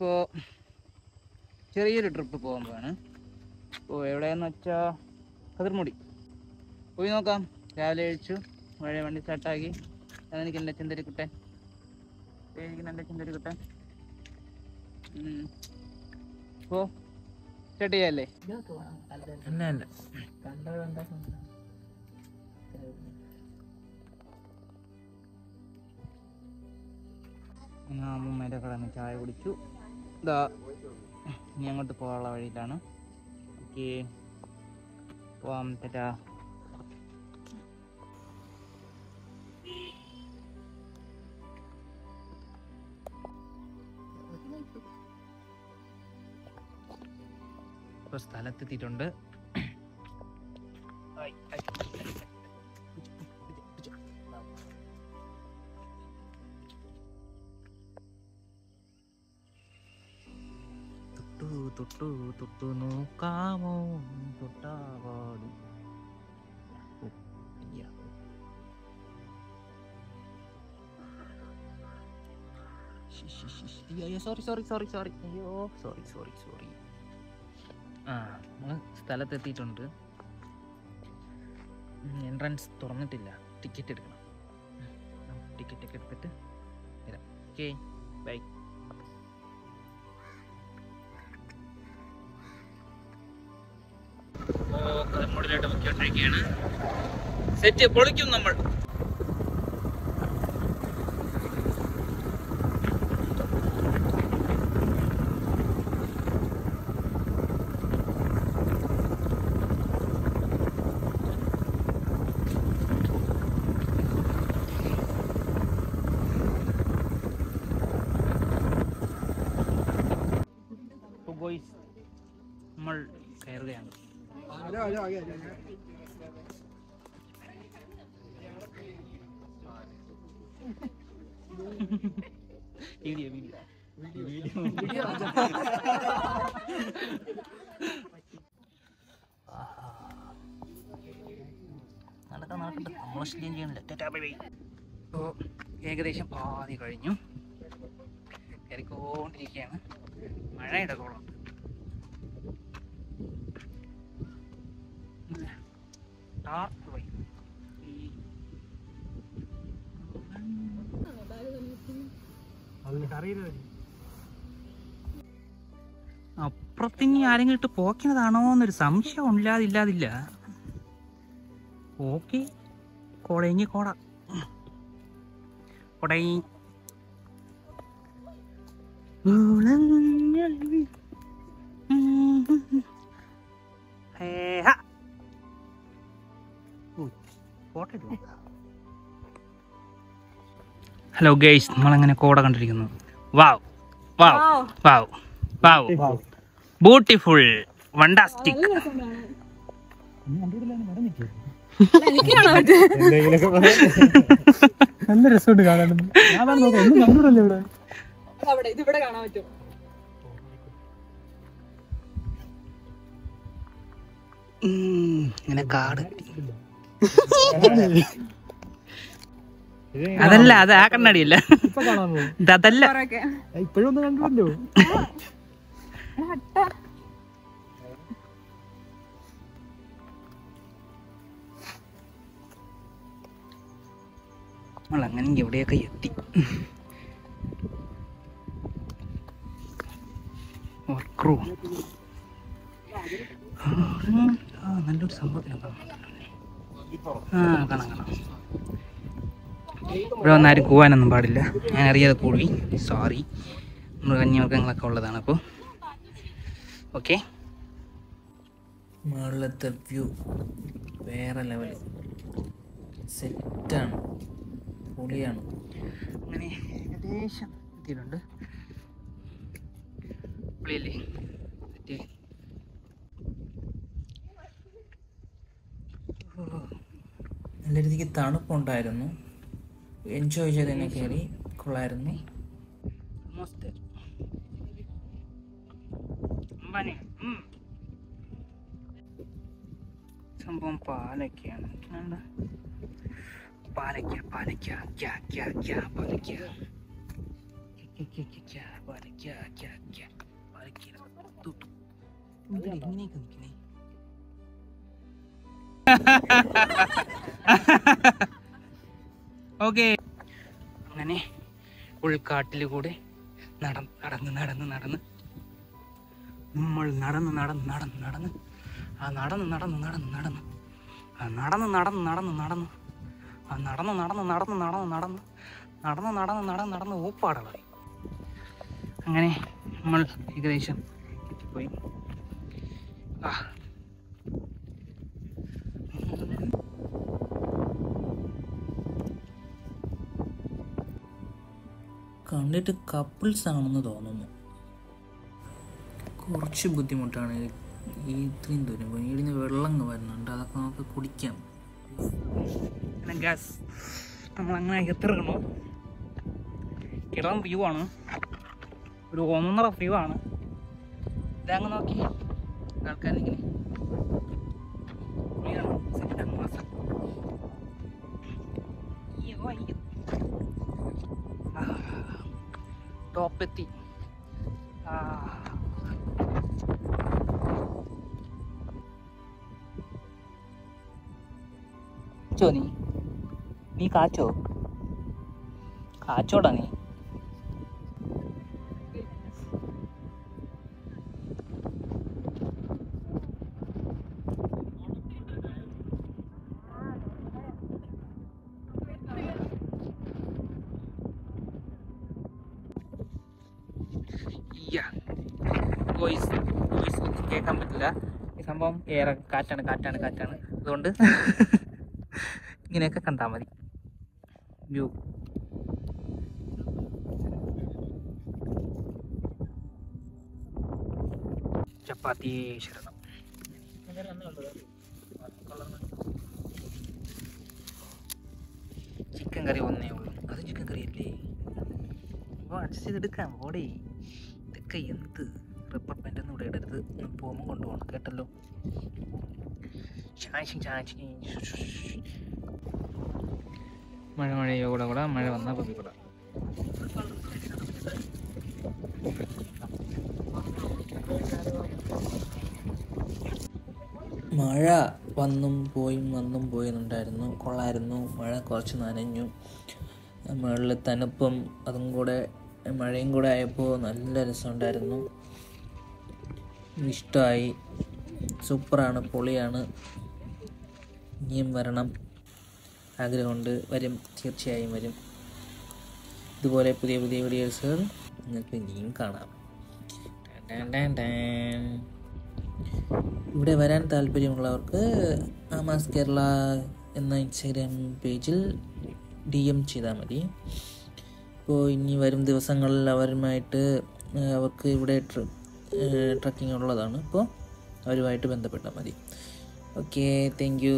ഇപ്പോൾ ചെറിയൊരു ട്രിപ്പ് പോകാൻ പോവാണ്. അപ്പോൾ എവിടെയെന്ന് വെച്ചാൽ കതിർമുടി പോയി നോക്കാം. രാവിലെ കഴിച്ചു, മഴ വണ്ടി സ്റ്റാർട്ടാക്കി. അതെനിക്ക് എൻ്റെ ചിന്തരിക്കുട്ടൻ എൻ്റെ ചിന്തരിക്കുട്ടൻ. അപ്പോൾ സ്റ്റാർട്ട് ചെയ്യാല്ലേ? അല്ല ഞാൻ അമ്മൂമ്മേൻ്റെ കടന്ന് ചായ കുടിച്ചു. ഇതാ ഇനി അങ്ങോട്ട് പോകാനുള്ള വഴിയിലാണ്. ഓക്കെ, പോവാം. തെറ്റാ. ഇപ്പോൾ സ്ഥലത്തെത്തിയിട്ടുണ്ട്. തൊട്ടു തൊട്ടു നോക്കാമോ തൊട്ടാവാടി. സോറി. അയ്യോ സോറി. നമ്മൾ സ്ഥലത്തെത്തിയിട്ടുണ്ട്. എൻട്രൻസ് തുറന്നിട്ടില്ല. ടിക്കറ്റ് എടുക്കണം. ടിക്കറ്റൊക്കെ എടുത്തിട്ട് വരാം. Okay, bye. കതിർമുടിയിലോട്ട് മുക്കിക്കൊണ്ടിരിക്കുകയാണ്. സെറ്റ് പൊളിക്കും നമ്മൾ. നമ്മൾ കയറുകയാണ്. വീഡിയോ നടക്കട്ടെ, നമ്മൾ ശല്യം ചെയ്യണില്ല. ഇപ്പോൾ ഏകദേശം പാതി കഴിഞ്ഞു. കയറിക്കൊണ്ടിരിക്കുകയാണ്. മഴയുടെ കോളുണ്ട്. ഡാർക്ക് വൈ അപ്പുറത്തിനി ആരെങ്കിലും ഇട്ട് പോക്കുന്നതാണോ എന്നൊരു സംശയം ഇല്ലാതില്ല. ഓക്കെ, കോടങ്ങി കോട കൊടങ്ങി. ഹലോ ഗൈസ്, നമ്മളങ്ങനെ കോട കണ്ടിരിക്കുന്നു. വാവ് ബ്യൂട്ടിഫുൾ, വണ്ടാസ്റ്റിക്. നല്ല രസമുണ്ട് കാണാൻ. ഇവിടെ കാണാൻ പറ്റും. ഇങ്ങനെ കാട്. അതല്ല, അത് ആ കണ്ണാടിയല്ല. അതല്ല, ഇപ്പോഴും ഒന്ന് കണ്ടല്ലോ. നമ്മളങ്ങനെ എവിടെയൊക്കെ എത്തി. വർക്രൂ നല്ലൊരു സംഭവത്തിലാണ്. കാണാം. ഇവിടെ വന്നാരും കൂവാനൊന്നും പാടില്ല. ഞാൻ അറിയാതെ കൂടി, സോറി. മൃഗന്യമൃഗങ്ങളൊക്കെ ഉള്ളതാണ്. അപ്പോൾ ഓക്കെ. മുകളിലത്തെ വ്യൂ വേറെ ലെവൽ സെറ്റാണ്, പൊളിയാണ്. അങ്ങനെ ഏകദേശം എത്തിയിട്ടുണ്ട്. പൊളിയല്ലേ? നല്ല രീതിക്ക് തണുപ്പുണ്ടായിരുന്നു. എൻജോയ് ചെയ്ത് തന്നെ കയറി, കൊള്ളായിരുന്നു. സംഭവം പാലക്കയാണ്. പാലക്ക ഓക്കെ, അങ്ങനെ ഉൾക്കാട്ടിൽ കൂടെ നടന്ന് നമ്മൾ നടന്ന് ഊപ്പാടായി. അങ്ങനെ നമ്മൾ ഏകദേശം എത്തിപ്പോയി. കണ്ടിട്ട് കപ്പിൾസ് ആണെന്ന് തോന്നുന്നു. കുറച്ച് ബുദ്ധിമുട്ടാണ് ഈ ഇത്രയും ദൂരം പോയി. ഇവിടുന്ന് വെള്ളം വരുന്നുണ്ട്, അതൊക്കെ നമുക്ക് കുടിക്കാം. ഗ്യാസ് നമ്മളങ്ങനെ എത്തിറങ്ങണു. കിടം വ്യൂ ആണ്, ഒരു 1.5 വ്യൂ ആണ്. ഇതങ്ങ് നോക്കി ആൾക്കാരിങ്ങനെ ടോപ്പെത്തി. നീ കാച്ചോടാ നീ. വോയിസ് കേൾക്കാൻ പറ്റില്ല. ഈ സംഭവം കാറ്റാണ്. അതുകൊണ്ട് ഇങ്ങനെയൊക്കെ കണ്ടാൽ മതി വ്യൂ. ചപ്പാത്തി ശരണം. ചിക്കൻ കറി ഒന്നേ ഉള്ളൂ. അത് ചിക്കൻ കറി അല്ലേ? അപ്പോൾ അഡ്ജസ്റ്റ് ചെയ്തെടുക്കാം. ഓടേ, ഇതൊക്കെ എന്ത് റബ്ബർ ബാൻഡൊന്നും ഇവിടെ ഇടരുത്. പോകുമ്പോൾ കൊണ്ടുപോകണം, കേട്ടല്ലോ. മഴയോ കൂടെ മഴ വന്നാൽ പൊതിക്കൂടാ. മഴ വന്നും പോയുന്നുണ്ടായിരുന്നു. കൊള്ളായിരുന്നു. മഴ കുറച്ച് നനഞ്ഞു. മുകളിൽ തണുപ്പും അതും കൂടെ മഴയും കൂടെ ആയപ്പോൾ നല്ല രസമുണ്ടായിരുന്നു. ഇഷ്ടമായി. സൂപ്പറാണ്, പൊളിയാണ്. ഇനിയും വരണം ആഗ്രഹമുണ്ട്. വരും, തീർച്ചയായും വരും. ഇതുപോലെ പുതിയ വീഡിയോസുകൾ നിങ്ങൾക്ക് ഇനിയും കാണാം. ഇവിടെ വരാൻ താല്പര്യമുള്ളവർക്ക് ആമാസ് കേരള എന്ന ഇൻസ്റ്റാഗ്രാം പേജിൽ DM ചെയ്താൽ മതി. ഇപ്പോൾ ഇനി വരും ദിവസങ്ങളിൽ അവർക്ക് ഇവിടെ ട്രക്കിംഗ് ഉള്ളതാണ്. അപ്പോൾ അവരുമായിട്ട് ബന്ധപ്പെട്ടാൽ മതി. Okay, thank you.